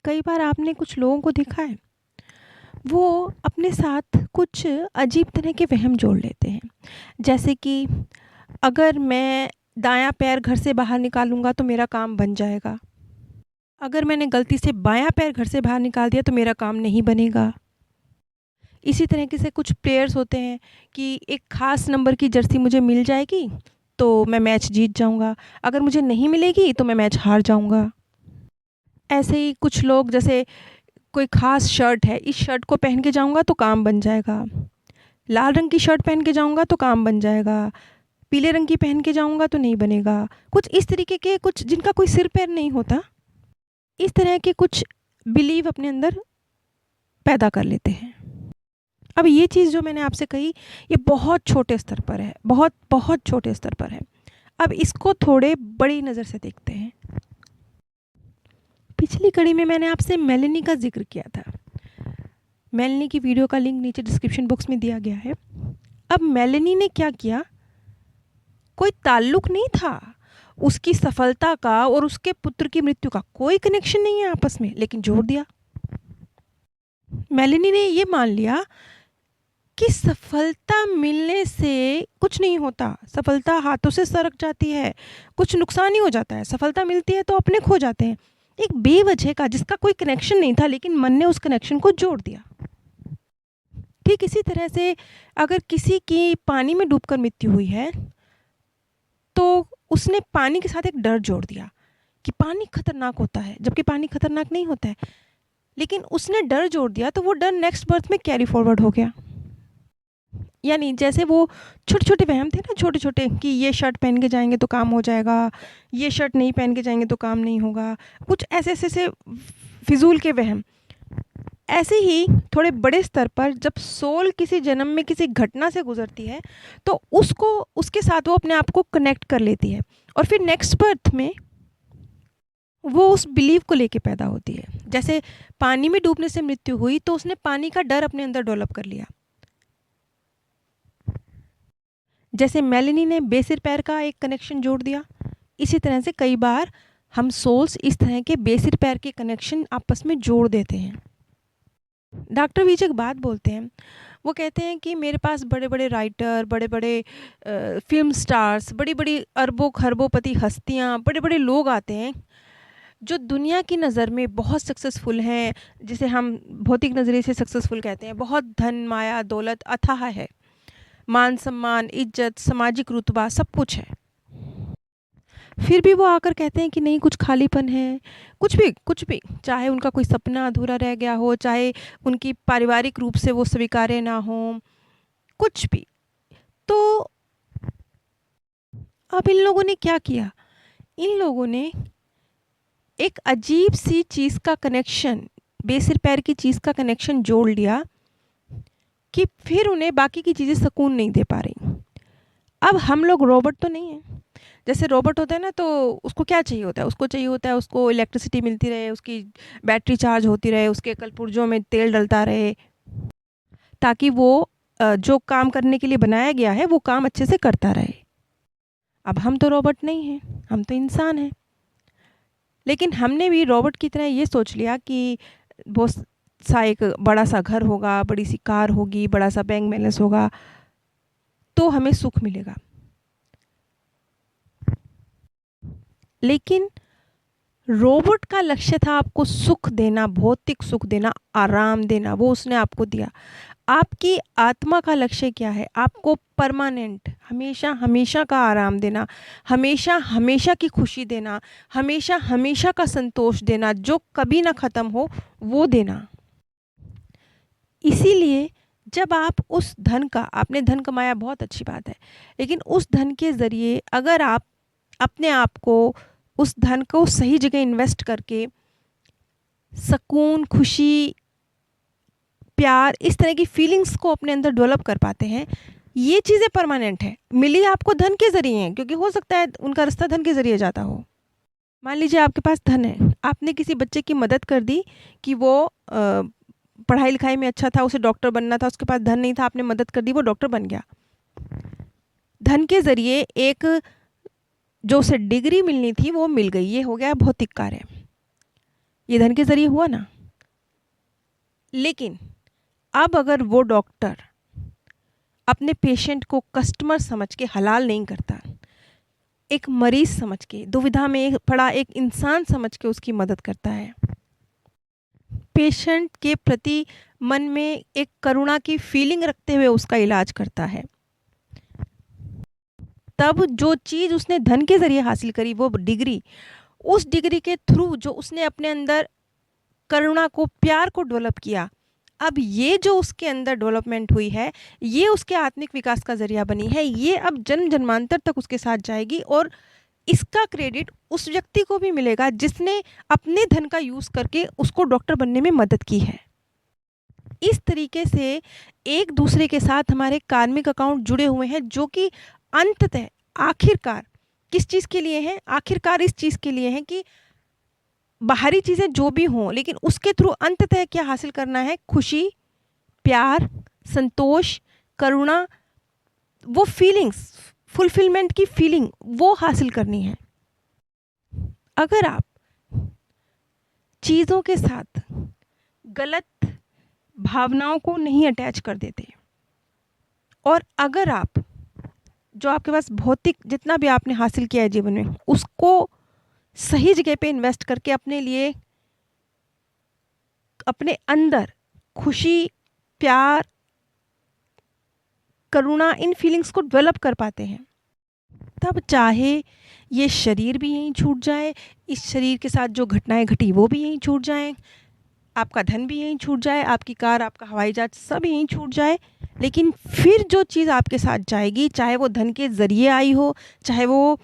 कई बार आपने कुछ लोगों को देखा है, वो अपने साथ कुछ अजीब तरह के वहम जोड़ लेते हैं। जैसे कि अगर मैं दायाँ पैर घर से बाहर निकालूँगा तो मेरा काम बन जाएगा। अगर मैंने गलती से बायाँ पैर घर से बाहर निकाल दिया तो मेरा काम नहीं बनेगा। इसी तरीके से कुछ प्लेयर्स होते हैं कि एक ख़ास नंबर की जर्सी मुझे मिल जाएगी तो मैं मैच जीत जाऊँगा, अगर मुझे नहीं मिलेगी तो मैं मैच हार जाऊँगा। ऐसे ही कुछ लोग, जैसे कोई ख़ास शर्ट है, इस शर्ट को पहन के जाऊँगा तो काम बन जाएगा। लाल रंग की शर्ट पहन के जाऊँगा तो काम बन जाएगा, पीले रंग की पहन के जाऊँगा तो नहीं बनेगा। कुछ इस तरीके के, कुछ जिनका कोई सिर पैर नहीं होता, इस तरह के कुछ बिलीव अपने अंदर पैदा कर लेते हैं। अब ये चीज़ जो मैंने आपसे कही, ये बहुत छोटे स्तर पर है, बहुत बहुत छोटे स्तर पर है। अब इसको थोड़े बड़ी नज़र से देखते हैं। पिछली कड़ी में मैंने आपसे मेलेनी का ज़िक्र किया था। मेलेनी की वीडियो का लिंक नीचे डिस्क्रिप्शन बॉक्स में दिया गया है। अब मेलेनी ने क्या किया, कोई ताल्लुक नहीं था उसकी सफलता का और उसके पुत्र की मृत्यु का, कोई कनेक्शन नहीं है आपस में, लेकिन जोड़ दिया। मेलेनी ने ये मान लिया कि सफलता मिलने से कुछ नहीं होता, सफलता हाथों से सरक जाती है, कुछ नुकसान ही हो जाता है। सफलता मिलती है तो अपने खो जाते हैं। एक बेवजह का, जिसका कोई कनेक्शन नहीं था, लेकिन मन ने उस कनेक्शन को जोड़ दिया। ठीक इसी तरह से अगर किसी की पानी में डूबकर मृत्यु हुई है तो उसने पानी के साथ एक डर जोड़ दिया कि पानी खतरनाक होता है, जबकि पानी खतरनाक नहीं होता है, लेकिन उसने डर जोड़ दिया तो वो डर नेक्स्ट बर्थ में कैरी फॉरवर्ड हो गया। यानी जैसे वो छोटे छोटे वहम थे ना, छोटे छोटे, कि ये शर्ट पहन के जाएंगे तो काम हो जाएगा, ये शर्ट नहीं पहन के जाएंगे तो काम नहीं होगा, कुछ ऐसे ऐसे से फिजूल के वहम। ऐसे ही थोड़े बड़े स्तर पर जब सोल किसी जन्म में किसी घटना से गुजरती है तो उसको, उसके साथ वो अपने आप को कनेक्ट कर लेती है, और फिर नेक्स्ट बर्थ में वो उस बिलीव को लेके पैदा होती है। जैसे पानी में डूबने से मृत्यु हुई तो उसने पानी का डर अपने अंदर डेवलप कर लिया। जैसे मेलेनी ने बेसिर पैर का एक कनेक्शन जोड़ दिया, इसी तरह से कई बार हम सोल्स इस तरह के बेसिर पैर के कनेक्शन आपस में जोड़ देते हैं। डॉक्टर वीच एक बात बोलते हैं, वो कहते हैं कि मेरे पास बड़े बड़े राइटर, बड़े बड़े फिल्म स्टार्स, बड़ी बड़ी अरबों खरबोपति हस्तियाँ, बड़े बड़े लोग आते हैं जो दुनिया की नज़र में बहुत सक्सेसफुल हैं, जिसे हम भौतिक नज़रिए से सक्सेसफुल कहते हैं। बहुत धन माया दौलत अथाह है, मान सम्मान इज्जत सामाजिक रुतबा सब कुछ है, फिर भी वो आकर कहते हैं कि नहीं, कुछ खालीपन है। कुछ भी, चाहे उनका कोई सपना अधूरा रह गया हो, चाहे उनकी पारिवारिक रूप से वो स्वीकार्य ना हो, कुछ भी। तो अब इन लोगों ने क्या किया, इन लोगों ने एक अजीब सी चीज़ का कनेक्शन, बेसिर पैर की चीज़ का कनेक्शन जोड़ लिया कि फिर उन्हें बाकी की चीज़ें सुकून नहीं दे पा रही। अब हम लोग रोबोट तो नहीं हैं। जैसे रोबोट होता है ना, तो उसको क्या चाहिए होता है, उसको चाहिए होता है उसको इलेक्ट्रिसिटी मिलती रहे, उसकी बैटरी चार्ज होती रहे, उसके कलपुर्जों में तेल डलता रहे, ताकि वो जो काम करने के लिए बनाया गया है वो काम अच्छे से करता रहे। अब हम तो रोबोट नहीं हैं, हम तो इंसान हैं, लेकिन हमने भी रोबोट की तरह ये सोच लिया कि बहुत सा एक बड़ा सा घर होगा, बड़ी सी कार होगी, बड़ा सा बैंक बैलेंस होगा तो हमें सुख मिलेगा। लेकिन रोबोट का लक्ष्य था आपको सुख देना, भौतिक सुख देना, आराम देना, वो उसने आपको दिया। आपकी आत्मा का लक्ष्य क्या है, आपको परमानेंट, हमेशा हमेशा का आराम देना, हमेशा हमेशा की खुशी देना, हमेशा हमेशा का संतोष देना, जो कभी ना ख़त्म हो वो देना। इसीलिए जब आप उस धन का, आपने धन कमाया बहुत अच्छी बात है, लेकिन उस धन के ज़रिए अगर आप अपने आप को, उस धन को सही जगह इन्वेस्ट करके सुकून, खुशी, प्यार, इस तरह की फीलिंग्स को अपने अंदर डेवलप कर पाते हैं, ये चीज़ें परमानेंट है। मिली आपको धन के ज़रिए हैं, क्योंकि हो सकता है उनका रास्ता धन के ज़रिए जाता हो। मान लीजिए आपके पास धन है, आपने किसी बच्चे की मदद कर दी कि वो पढ़ाई लिखाई में अच्छा था, उसे डॉक्टर बनना था, उसके पास धन नहीं था, आपने मदद कर दी, वो डॉक्टर बन गया। धन के ज़रिए एक जो उसे डिग्री मिलनी थी वो मिल गई, ये हो गया भौतिक कार्य। ये धन के ज़रिए हुआ ना। लेकिन अब अगर वो डॉक्टर अपने पेशेंट को कस्टमर समझ के हलाल नहीं करता, एक मरीज़ समझ के, दुविधा में पड़ा एक इंसान समझ के उसकी मदद करता है, पेशेंट के प्रति मन में एक करुणा की फीलिंग रखते हुए उसका इलाज करता है, तब जो चीज़ उसने धन के ज़रिए हासिल करी, वो डिग्री, उस डिग्री के थ्रू जो उसने अपने अंदर करुणा को, प्यार को डेवलप किया, अब ये जो उसके अंदर डेवलपमेंट हुई है, ये उसके आत्मिक विकास का ज़रिया बनी है, ये अब जन्म जन्मांतर तक उसके साथ जाएगी और इसका क्रेडिट उस व्यक्ति को भी मिलेगा जिसने अपने धन का यूज़ करके उसको डॉक्टर बनने में मदद की है। इस तरीके से एक दूसरे के साथ हमारे कार्मिक अकाउंट जुड़े हुए हैं, जो कि अंततः आखिरकार किस चीज़ के लिए हैं? आखिरकार इस चीज़ के लिए हैं कि बाहरी चीज़ें जो भी हों, लेकिन उसके थ्रू अंततः क्या हासिल करना है? खुशी, प्यार, संतोष, करुणा, वो फीलिंग्स, फुलफिलमेंट की फीलिंग वो हासिल करनी है। अगर आप चीज़ों के साथ गलत भावनाओं को नहीं अटैच कर देते, और अगर आप जो आपके पास भौतिक जितना भी आपने हासिल किया है जीवन में, उसको सही जगह पे इन्वेस्ट करके अपने लिए, अपने अंदर खुशी, प्यार, करुणा, इन फीलिंग्स को डेवलप कर पाते हैं, तब चाहे ये शरीर भी यहीं छूट जाए, इस शरीर के साथ जो घटनाएं घटी वो भी यहीं छूट जाएं, आपका धन भी यहीं छूट जाए, आपकी कार, आपका हवाई जहाज सब यहीं छूट जाए, लेकिन फिर जो चीज़ आपके साथ जाएगी, चाहे वो धन के ज़रिए आई हो, चाहे वो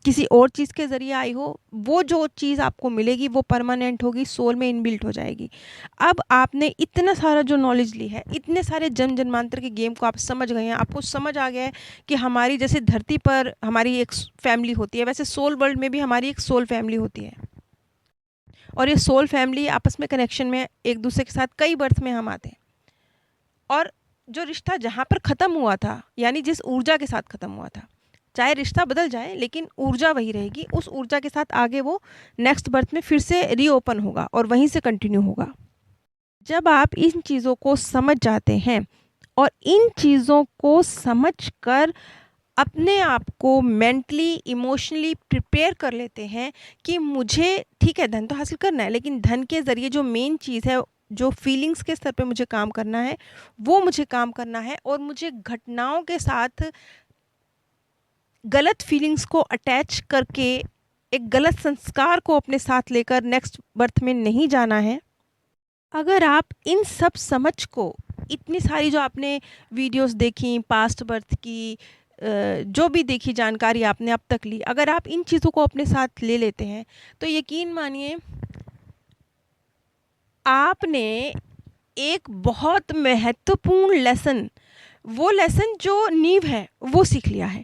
किसी और चीज़ के ज़रिए आई हो, वो जो चीज़ आपको मिलेगी वो परमानेंट होगी, सोल में इनबिल्ट हो जाएगी। अब आपने इतना सारा जो नॉलेज ली है, इतने सारे जन्म जन्मांतर के गेम को आप समझ गए हैं, आपको समझ आ गया है कि हमारी जैसे धरती पर हमारी एक फैमिली होती है, वैसे सोल वर्ल्ड में भी हमारी एक सोल फैमिली होती है, और ये सोल फैमिली आपस में कनेक्शन में एक दूसरे के साथ कई बर्थ में हम आते हैं, और जो रिश्ता जहाँ पर ख़त्म हुआ था, यानी जिस ऊर्जा के साथ ख़त्म हुआ था, चाहे रिश्ता बदल जाए लेकिन ऊर्जा वही रहेगी, उस ऊर्जा के साथ आगे वो नेक्स्ट बर्थ में फिर से रीओपन होगा और वहीं से कंटिन्यू होगा। जब आप इन चीज़ों को समझ जाते हैं और इन चीज़ों को समझकर अपने आप को मेंटली, इमोशनली प्रिपेयर कर लेते हैं कि मुझे ठीक है धन तो हासिल करना है, लेकिन धन के ज़रिए जो मेन चीज़ है, जो फीलिंग्स के स्तर पे मुझे काम करना है, वो मुझे काम करना है, और मुझे घटनाओं के साथ गलत फीलिंग्स को अटैच करके एक गलत संस्कार को अपने साथ लेकर नेक्स्ट बर्थ में नहीं जाना है। अगर आप इन सब समझ को, इतनी सारी जो आपने वीडियोस देखी, पास्ट बर्थ की जो भी देखी जानकारी आपने अब तक ली, अगर आप इन चीज़ों को अपने साथ ले लेते हैं तो यकीन मानिए आपने एक बहुत महत्वपूर्ण लेसन, वो लेसन जो नींव है वो सीख लिया है।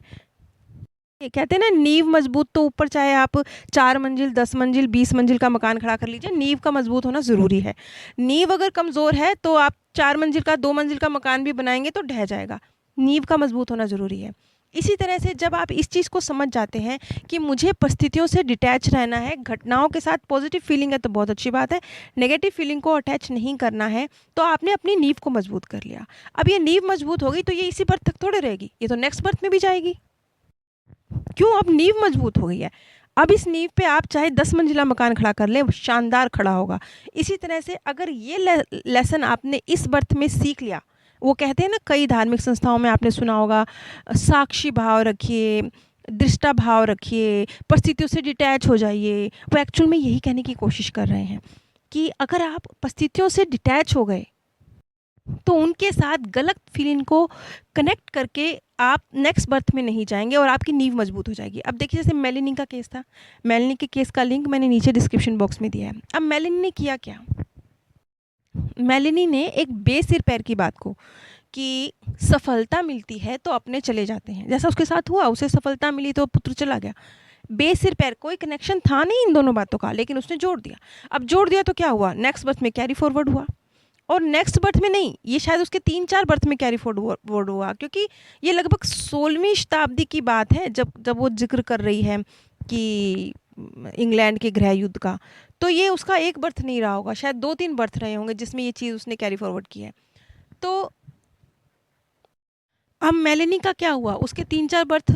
ये कहते हैं ना, नींव मजबूत तो ऊपर चाहे आप 4 मंजिल, 10 मंजिल, 20 मंजिल का मकान खड़ा कर लीजिए, नींव का मजबूत होना ज़रूरी है। नींव अगर कमज़ोर है तो आप 4 मंजिल का, 2 मंजिल का मकान भी बनाएंगे तो ढह जाएगा। नींव का मजबूत होना ज़रूरी है। इसी तरह से जब आप इस चीज़ को समझ जाते हैं कि मुझे परिस्थितियों से डिटैच रहना है, घटनाओं के साथ पॉजिटिव फीलिंग है तो बहुत अच्छी बात है, नेगेटिव फीलिंग को अटैच नहीं करना है, तो आपने अपनी नींव को मजबूत कर लिया। अब ये नींव मजबूत हो गई तो ये इसी बर्थ तक थोड़े रहेगी, ये तो नेक्स्ट बर्थ में भी जाएगी। क्यों? अब नींव मजबूत हो गई है। अब इस नींव पे आप चाहे 10 मंजिला मकान खड़ा कर लें, शानदार खड़ा होगा। इसी तरह से अगर ये लेसन आपने इस बर्थ में सीख लिया, वो कहते हैं ना, कई धार्मिक संस्थाओं में आपने सुना होगा, साक्षी भाव रखिए, दृष्टा भाव रखिए, परिस्थितियों से डिटैच हो जाइए। वो एक्चुअल में यही कहने की कोशिश कर रहे हैं कि अगर आप परिस्थितियों से डिटैच हो गए तो उनके साथ गलत फीलिंग को कनेक्ट करके आप नेक्स्ट बर्थ में नहीं जाएंगे और आपकी नींव मजबूत हो जाएगी। अब देखिए, जैसे मेलिनी का केस था, मेलिनी के केस का लिंक मैंने नीचे डिस्क्रिप्शन बॉक्स में दिया है। अब मेलिनी ने किया क्या? मेलिनी ने एक बेसिर पैर की बात को, कि सफलता मिलती है तो अपने चले जाते हैं, जैसा उसके साथ हुआ, उसे सफलता मिली तो पुत्र चला गया। बेसिर पैर, कोई कनेक्शन था नहीं इन दोनों बातों का, लेकिन उसने जोड़ दिया। अब जोड़ दिया तो क्या हुआ? नेक्स्ट बर्थ में कैरी फॉरवर्ड हुआ, और नेक्स्ट बर्थ में नहीं, ये शायद उसके 3-4 बर्थ में कैरी फॉरवर्ड हुआ, क्योंकि ये लगभग 16वीं शताब्दी की बात है, जब वो जिक्र कर रही है कि इंग्लैंड के गृह युद्ध का, तो ये उसका एक बर्थ नहीं रहा होगा, शायद 2-3 बर्थ रहे होंगे जिसमें ये चीज़ उसने कैरी फॉरवर्ड की है। तो अब मेलेनी का क्या हुआ, उसके 3-4 बर्थ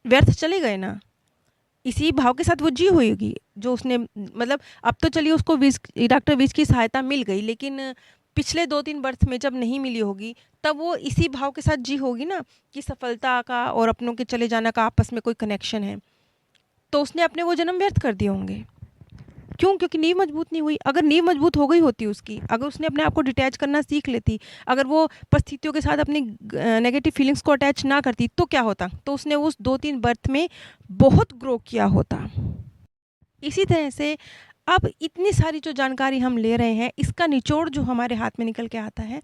व्यर्थ चले गए ना, इसी भाव के साथ वो जी हुई होगी जो उसने, मतलब अब तो चलिए उसको डॉक्टर विज की सहायता मिल गई, लेकिन पिछले 2-3 बर्थ में जब नहीं मिली होगी तब वो इसी भाव के साथ जी होगी ना कि सफलता का और अपनों के चले जाना का आपस में कोई कनेक्शन है, तो उसने अपने वो जन्म व्यर्थ कर दिए होंगे। क्यों? क्योंकि नींव मजबूत नहीं हुई। अगर नींव मजबूत हो गई होती उसकी, अगर उसने अपने आप को डिटैच करना सीख लेती, अगर वो परिस्थितियों के साथ अपनी नेगेटिव फीलिंग्स को अटैच ना करती, तो क्या होता? तो उसने उस 2-3 बर्थ में बहुत ग्रो किया होता। इसी तरह से अब इतनी सारी जो जानकारी हम ले रहे हैं, इसका निचोड़ जो हमारे हाथ में निकल के आता है,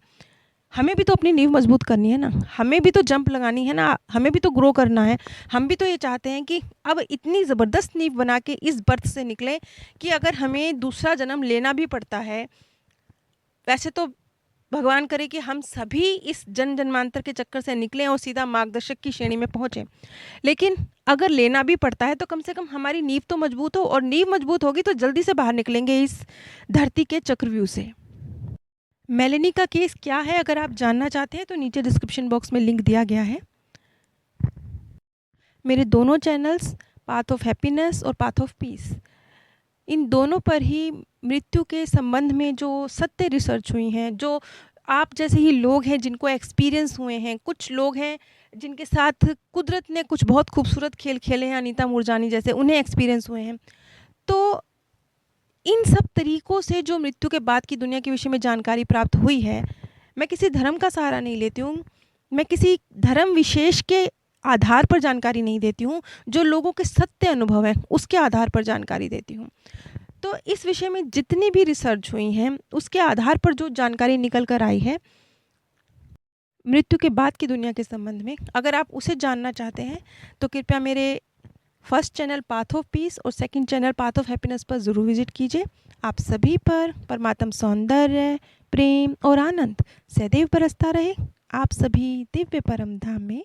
हमें भी तो अपनी नींव मजबूत करनी है ना, हमें भी तो जंप लगानी है ना, हमें भी तो ग्रो करना है। हम भी तो ये चाहते हैं कि अब इतनी ज़बरदस्त नींव बना के इस बर्थ से निकलें कि अगर हमें दूसरा जन्म लेना भी पड़ता है, वैसे तो भगवान करे कि हम सभी इस जन्मांतर के चक्कर से निकलें और सीधा मार्गदर्शक की श्रेणी में पहुँचें। लेकिन अगर लेना भी पड़ता है तो कम से कम हमारी नींव तो मजबूत हो, और नींव मजबूत होगी तो जल्दी से बाहर निकलेंगे इस धरती के चक्रव्यूह से। मेलेनी का केस क्या है, अगर आप जानना चाहते हैं तो नीचे डिस्क्रिप्शन बॉक्स में लिंक दिया गया है। मेरे दोनों चैनल्स पाथ ऑफ हैप्पीनेस और पाथ ऑफ पीस, इन दोनों पर ही मृत्यु के संबंध में जो सत्य रिसर्च हुई हैं, जो आप जैसे ही लोग हैं जिनको एक्सपीरियंस हुए हैं, कुछ लोग हैं जिनके साथ कुदरत ने कुछ बहुत खूबसूरत खेल खेले हैं, अनीता मूरजानी जैसे, उन्हें एक्सपीरियंस हुए हैं। तो इन सब तरीक़ों से जो मृत्यु के बाद की दुनिया के विषय में जानकारी प्राप्त हुई है, मैं किसी धर्म का सहारा नहीं लेती हूँ, मैं किसी धर्म विशेष के आधार पर जानकारी नहीं देती हूँ, जो लोगों के सत्य अनुभव हैं उसके आधार पर जानकारी देती हूँ। तो इस विषय में जितनी भी रिसर्च हुई हैं, उसके आधार पर जो जानकारी निकल कर आई है मृत्यु के बाद की दुनिया के संबंध में, अगर आप उसे जानना चाहते हैं तो कृपया मेरे first channel path of peace और second channel path of happiness पर ज़रूर विजिट कीजिए। आप सभी पर परमात्म सौंदर्य, प्रेम और आनंद सदैव बरसता रहे। आप सभी दिव्य परम धाम में